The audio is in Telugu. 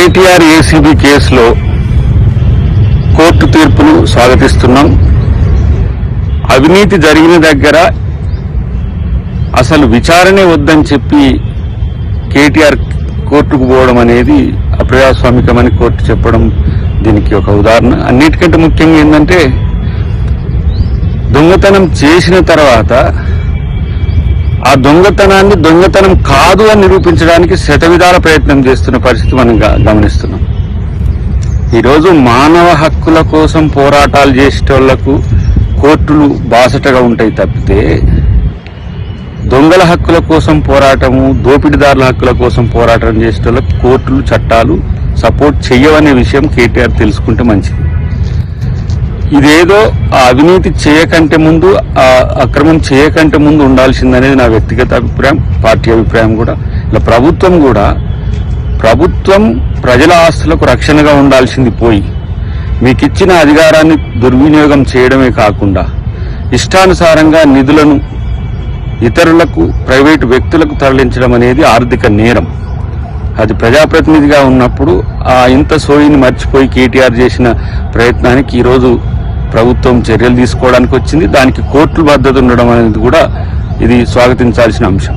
కేటీఆర్ ఏసీబీ కేసులో కోర్టు తీర్పును స్వాగతిస్తున్నాం. అవినీతి జరిగిన దగ్గర అసలు విచారణే వద్దని చెప్పి కేటీఆర్ కోర్టుకు పోవడం అనేది అప్రజాస్వామికమని కోర్టు చెప్పడం దీనికి ఒక ఉదాహరణ. అన్నిటికంటే ముఖ్యంగా ఏంటంటే దొంగతనం చేసిన తర్వాత ఆ దొంగతనాన్ని దొంగతనం కాదు అని నిరూపించడానికి శతవిధాల ప్రయత్నం చేస్తున్న పరిస్థితి మనం గమనిస్తున్నాం. ఈరోజు మానవ హక్కుల కోసం పోరాటాలు చేసేటోళ్లకు కోర్టులు బాసటగా ఉంటాయి తప్పితే దొంగల హక్కుల కోసం పోరాటము, దోపిడీదారుల హక్కుల కోసం పోరాటం చేసేటోళ్లకు కోర్టులు, చట్టాలు సపోర్ట్ చెయ్యవనే విషయం కేటీఆర్ తెలుసుకుంటే మంచిది. ఇదేదో ఆ అవినీతి చేయకంటే ముందు, ఆ అక్రమం చేయకంటే ముందు ఉండాల్సిందనేది నా వ్యక్తిగత అభిప్రాయం, పార్టీ అభిప్రాయం కూడా. ఇలా ప్రభుత్వం ప్రజల ఆస్తులకు రక్షణగా ఉండాల్సింది పోయి మీకిచ్చిన అధికారాన్ని దుర్వినియోగం చేయడమే కాకుండా ఇష్టానుసారంగా నిధులను ఇతరులకు, ప్రైవేటు వ్యక్తులకు తరలించడం అనేది ఆర్థిక నేరం. అది ప్రజాప్రతినిధిగా ఉన్నప్పుడు ఆ ఇంత సోయిని మర్చిపోయి కేటీఆర్ చేసిన ప్రయత్నానికి ఈరోజు ప్రభుత్వం చర్యలు తీసుకోవడానికి వచ్చింది. దానికి కోర్టుల మద్దతు ఉండడం అనేది కూడా ఇది స్వాగతించాల్సిన అంశం.